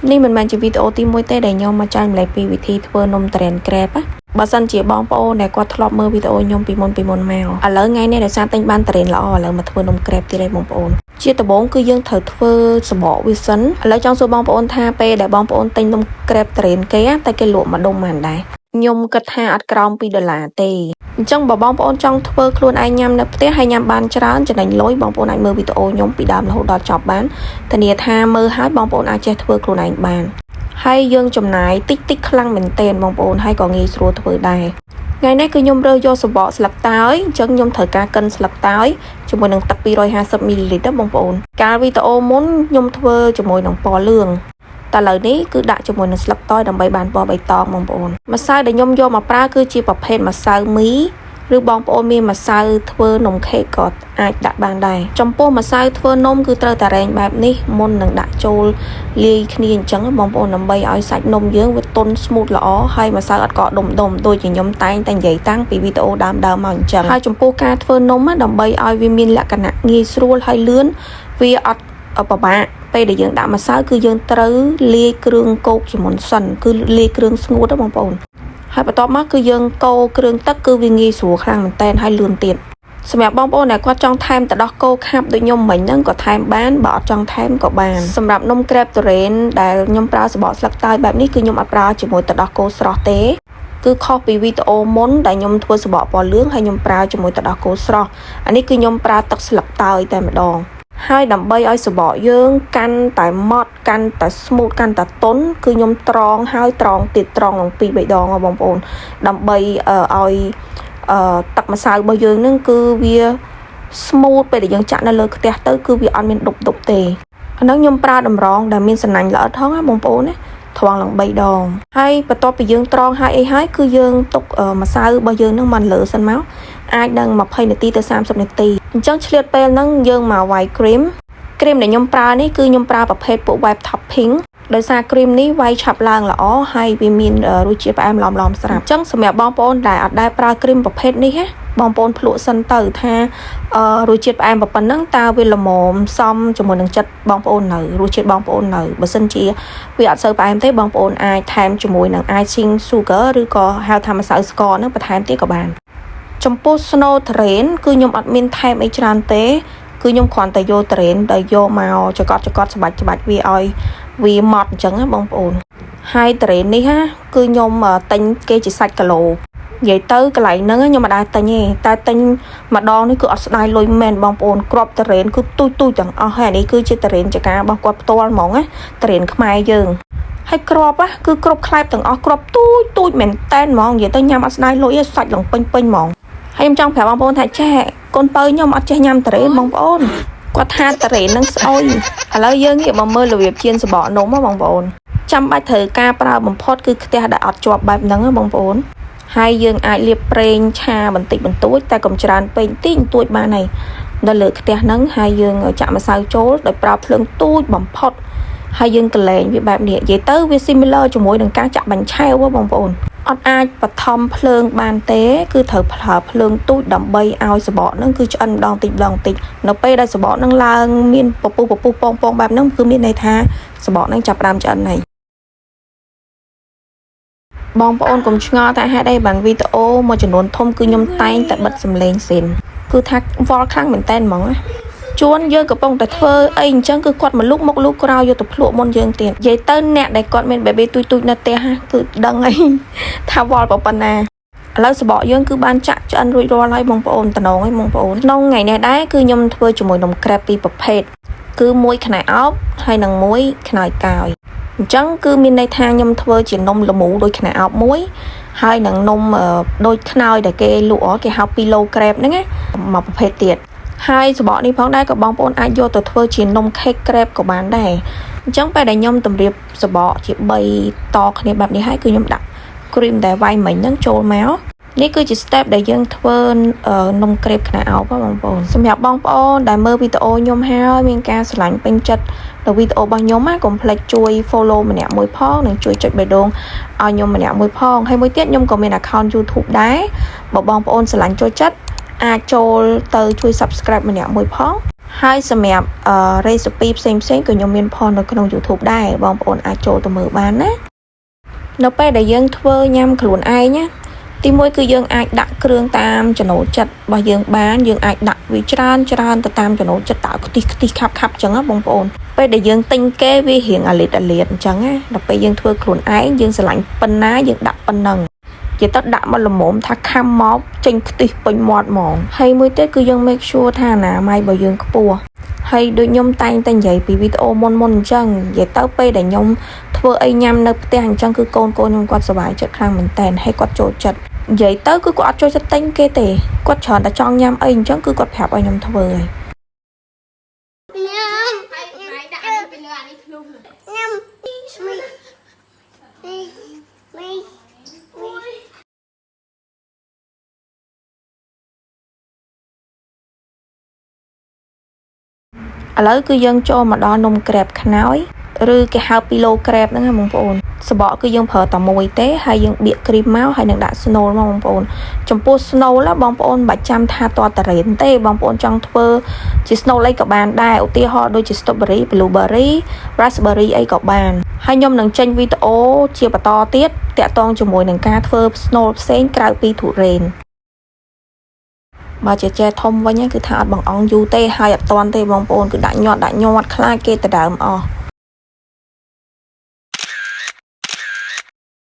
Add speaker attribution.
Speaker 1: នេះមិនមែនជាវីដេអូទី1ទេដែលខ្ញុំមកចែកម្លែកពីវិធីធ្វើនំត្រេនក្រែបបើសិនជាបងប្អូនដែលគាត់ធ្លាប់មើលវីដេអូខ្ញុំពីមុនមកឥឡូវថ្ងៃនេះដោយសារតែបានត្រេនល្អឥឡូវមកធ្វើនំក្រែបទៀតហើយបងប្អូនជាដំបូងគឺយើងត្រូវធ្វើសម្បកវាសិនឥឡូវចង់សួរបងប្អូនថាពេលដែលបងប្អូនទិញនំក្រែបត្រេនគេតែគេលក់មួយដុំប៉ុន្មានដែរខ្ញុំគិតថាអត់ក្រោម$2ទេអញ្ចឹងបើបងប្អូនចង់ធ្វើខ្លួនឯងញ៉ាំនៅផ្ទះហើយញ៉ាំបានច្រើនចំណេញលុយបងប្អូនអាចមើលវីដេអូខ្ញុំពីដើមរហូតដល់ចប់បានធានាថាមើលហើយបងប្អូនអាចចេះធ្វើខ្លួនឯងបានហើយយើងចំណាយតិចខ្លាំងមែនទែនបងប្អូនហើយក៏ងាយស្រួលធ្វើដែរថ្ងៃនេះគឺខ្ញុំរើសយកសម្បកស្លឹកតើយអញ្ចឹងខ្ញុំត្រូវការកិនស្លឹកតើយជាមួយនឹងទឹក250 ml បងប្អូនកាលវីដេអូមុនខ្ញុំធ្វើជាមួយនឹងពណ៌លឿងតែឥឡូវនេះគឺដាក់ជាមួយនឹងស្លឹកតើយដើម្បីបានពណ៌បៃតងបងប្អូនម្សៅដែលខ្ញុំយកមកប្រើគឺជាប្រភេទម្សៅមីឬបងប្អូនមានម្សៅធ្វើនំខេកក៏អាចដាក់បានដែរចំពោះម្សៅធ្វើនំគឺត្រូវតែរែងបែបនេះមុននឹងដាក់ចូលលាយគ្នាអញ្ចឹងបងប្អូនដើម្បីឲ្យសាច់នំយើងវាទន់ស្មូតល្អហើយម្សៅអត់កកដុំដូចជាខ្ញុំតែងតែនិយាយតាំងពីវីដេអូដើមមកអញ្ចឹងហើយចំពោះការធ្វើនំដើម្បីឲ្យវាមានលក្ខណៈងាយស្រួលហើយលឿនវាអត់ពិបាកពេលដែលយើងដាក់ម្សៅគឺយើងត្រូវលាយគ្រឿងកូបជាមុនសិនគឺលាយគ្រឿងស្ងួតបងប្អូនហើយបន្ទាប់មកគឺយើងកូរគ្រឿងទឹកគឺវាងាយស្រួលខ្លាំងមែនតើហើយលឿនទៀតសម្រាប់បងប្អូនដែលគាត់ចង់ថែមទឹកដោះគោខាប់ដូចខ្ញុំមិញហ្នឹងក៏ថែមបានបើអត់ចង់ថែមក៏បានសម្រាប់នំក្រែបទុរេនដែលខ្ញុំប្រើសម្បកស្លឹកតើយបែបនេះគឺខ្ញុំអត់ប្រើជាមួយទឹកដោះគោស្រស់ទេគឺខុសពីវីដេអូមុនដែលខ្ញុំធ្វើសម្បកពណ៌លឿងហើយខ្ញុំប្រើជាមួយទឹកដោះគោស្រស់អានេះគឺខ្ញុំប្រើទឹកស្លឹកតើយតែម្ដងហើយដើម្បីឲ្យសម្បកយើងកាន់តែម៉ត់កាន់តែស្មូតកាន់តែទន់គឺខ្ញុំត្រងហើយត្រងទៀតត្រងឡើង2-3ដងបងប្អូនដើម្បីឲ្យទឹកម្សៅរបស់យើងនឹងគឺវាស្មូតពេលដែលយើងចាក់នៅលើខ្ទះទៅគឺវាអត់មានដុបទេអាហ្នឹងខ្ញុំប្រើតម្រងដែលមានសំណាញ់ល្អិតផងណាបងប្អូនណាត្រងឡើង3ដងហើយបន្ទាប់ពីយើងត្រងហើយអីហើយគឺយើងទុកម្សៅរបស់យើងនឹងមកលើសិនមកអាចនឹង20នាទីទៅ30នាទីអញ្ចឹងឆ្លៀតពេលហ្នឹងយើងមកវាយគ្រីមដែលខ្ញុំប្រើនេះគឺខ្ញុំប្រើប្រភេទពួក web topping ដោយសារគ្រីមនេះវាយឆាប់ឡើងល្អហើយវាមានរសជាតិផ្អែមឡំស្រាប់អញ្ចឹងសម្រាប់បងប្អូនដែលអត់ដែលប្រើគ្រីមប្រភេទនេះណាបងប្អូនភ្លក់សិនទៅថារសជាតិផ្អែមប៉ុណ្ណឹងតើវាល្មមសមជាមួយនឹងចិត្តបងប្អូននៅរសជាតិបងប្អូននៅបើសិនជាវាអត់សូវផ្អែមទេបងប្អូនអាចថែមជាមួយនឹង icing sugar ឬក៏ហៅថាម្សៅស្ករហ្នឹងបន្ថែមទៀតក៏បានចំពោះ snow terrain គឺខ្ញុំអត់មានថែមអីច្រើនទេគឺខ្ញុំគ្រាន់តែយក terrain ដែលយកមកចកត់ច្បាច់វាឲ្យវាម៉ត់អញ្ចឹងណាបងប្អូនហើយ terrain នេះណាគឺខ្ញុំទិញគេជាសាច់គីឡូនិយាយទៅកន្លែងហ្នឹងខ្ញុំមិនដែរទិញទេតែទិញម្ដងនេះគឺអត់ស្ដាយលុយមែនបងប្អូនគ្រាប់ terrain គឺទូចទាំងអស់ហើយនេះគឺជា terrain ចការរបស់គាត់ផ្ទាល់ហ្មងណា terrain ខ្មែរយើងហើយគ្រាប់គឺគ្រប់ខ្លែបទាំងអស់គ្រាប់ទូចមែនតែនហ្មងនិយាយទៅញ៉ាំអត់ស្ដាយលុយទេសាច់ឡើងពេញហ្មងហើយខ្ញុំចង់ប្រាប់បងប្អូនថាចេះកូនបើខ្ញុំអត់ចេះញ៉ាំតារ៉េនបងប្អូនគាត់ថាតារ៉េននឹងស្អុយឥឡូវយើងងាកមកមើលរបៀបជៀនសម្បកនំបងប្អូនចាំបាច់ត្រូវការប្រើបំផុតគឺខ្ទះដែលអត់ជាប់បែបហ្នឹងបងប្អូនហើយយើងអាចលាបប្រេងឆាបន្តិចបន្តួចតែកុំច្រើនពេកតិចបន្តួចបានហើយនៅលើខ្ទះហ្នឹងហើយយើងចាក់ម្សៅចូលដោយប្រើភ្លើងទូចបំផុតហើយយើងកលែងវាបែបនេះនិយាយទៅវា similar ជាមួយនឹងការចាក់បាញ់ឆែវបងប្អូនអត់អាចបឋមភ្លើងបានទេគឺត្រូវប្រើភ្លើងទូចដើម្បីឲ្យសបកហ្នឹងគឺឆ្អិនម្ដងតិចនៅពេលដែលសបកហ្នឹងឡើងមានពពុះពងបែបហ្នឹងគឺមានន័យថាសបកហ្នឹងចាប់ផ្ដើមឆ្អិនហើយបងប្អូនកុំឆ្ងល់ថាហេតុអីបានវីដេអូមួយចំនួនធំគឺខ្ញុំតែងតែបិទសំឡេងសិនគឺថាវល់ខ្លាំងមែនតើហ្មងណាជួនយើងកំពុងតែធ្វើអីអញ្ចឹងគឺគាត់មកលុកក្រោយយកទៅភ្លក់មុនយើងទៀតនិយាយទៅអ្នកដែលគាត់មាន baby ទូចនៅផ្ទះគឺដឹងអីថាវល់ប៉ុណ្ណាឥឡូវសបកយើងគឺបានចាក់ឆ្អិនរួចរាល់ហើយបងប្អូនតំណងហើយបងប្អូនក្នុងថ្ងៃនេះដែរគឺខ្ញុំធ្វើជាមួយនំក្រែបពីរប្រភេទគឺមួយខ្នៃអោបហើយនិងមួយខ្នៃកាយអញ្ចឹងគឺមានន័យថាខ្ញុំធ្វើជានំល្មូដូចខ្នៃអោបមួយហើយនឹងនំដូចខ្នៃដែលគេលក់គេហៅពីឡូក្រែបហ្នឹងណាមកប្រភេទទៀតហើយសបកនេះផងដែរក៏បងប្អូនអាចយកទៅធ្វើជានំខេកក្រែបក៏បានដែរអញ្ចឹងពេលដែលខ្ញុំតម្រៀបសបកជា3តគ្នាបែបនេះហើយគឺខ្ញុំដាក់គ្រីមដែលវាយមិញហ្នឹងចូលមកនេះគឺជា step ដែលយើងធ្វើនំក្រែបខ្នៃអោបបងប្អូនសម្រាប់បងប្អូនដែលមើលវីដេអូខ្ញុំហើយមានការស្រឡាញ់ពេញចិត្តនៅវីដេអូរបស់ខ្ញុំកុំភ្លេចជួយ follow ម្នាក់មួយផងនិងជួយចុចបេះដូងឲ្យខ្ញុំម្នាក់មួយផងហើយមួយទៀតខ្ញុំក៏មាន account YouTube ដែរបើបងប្អូនស្រឡាញ់ចូលចិត្តអាចចូលទៅជួយ subscribe ម្នាក់មួយផង ហើយសម្រាប់recipe ផ្សេងៗក៏ខ្ញុំមានផនៅក្នុង YouTube ដែរបងប្អូនអាចចូលទៅមើលបានណានៅពេលដែលយើងធ្វើញ៉ាំខ្លួនឯងណាទីមួយគឺយើងអាចដាក់គ្រឿងតាមចំណូលចិត្តរបស់យើងបានយើងអាចដាក់វាច្រើនទៅតាមចំណូលចិត្តតើខ្ទិះខាប់អញ្ចឹងណាបងប្អូនពេលដែលយើងទិញគេវារៀងអាលៀតអញ្ចឹងណាដល់ពេលយើងធ្វើខ្លួនឯងយើងស្រឡាញ់ប៉ុណ្ណាយើងដាក់ប៉ុណ្ណឹងជាទៅដាក់មកល្មមថាខំមកចេញខ្ទិះពេញមាត់ហ្មងហើយមួយទៀតគឺយើង make sure ថាអនាម័យរបស់យើងខ្ពស់ហើយដូចខ្ញុំតែងតែនិយាយពីវីដេអូមុនអញ្ចឹងនិយាយទៅពេលដែលខ្ញុំធ្វើអីញ៉ាំនៅផ្ទះអញ្ចឹងគឺកូនខ្ញុំគាត់សប្បាយចិត្តខ្លាំងមែនតើហើយគាត់ចូលចិត្តនិយាយទៅគឺគាត់អត់ចូលចិត្តទិញគេទេគាត់ច្រើនតែចង់ញ៉ាំអីអញ្ចឹងគឺគាត់ប្រាប់ឲ្យខ្ញុំធ្វើហើយឥឡូវគឺយើងចូលមកដល់នំក្រែបខ្នើយឬគេហៅពីឡូក្រែបហ្នឹងណាបងប្អូនសបកគឺយើងប្រើតែមួយទេហើយយើងបៀកគ្រីមមកហើយនឹងដាក់ស្នូលមកបងប្អូនចំពោះស្នូលបងប្អូនមិនបាច់ចាំថាតតរ៉េនទេបងប្អូនចង់ធ្វើជាស្នូលអីក៏បានដែរឧទាហរណ៍ដូចជា strawberry blueberry raspberry អីក៏បានហើយខ្ញុំនឹងចេញវីដេអូជាបន្តទៀតតាក់ទងជាមួយនឹងការធ្វើស្នូលផ្សេងក្រៅពីទុរេនបើជាចែធំវិញគឺថាអត់បង្អង់យូរទេហើយអត់តាន់ទេបងប្អូនគឺដាក់ញាត់ខ្លាចគេទៅដើមអស់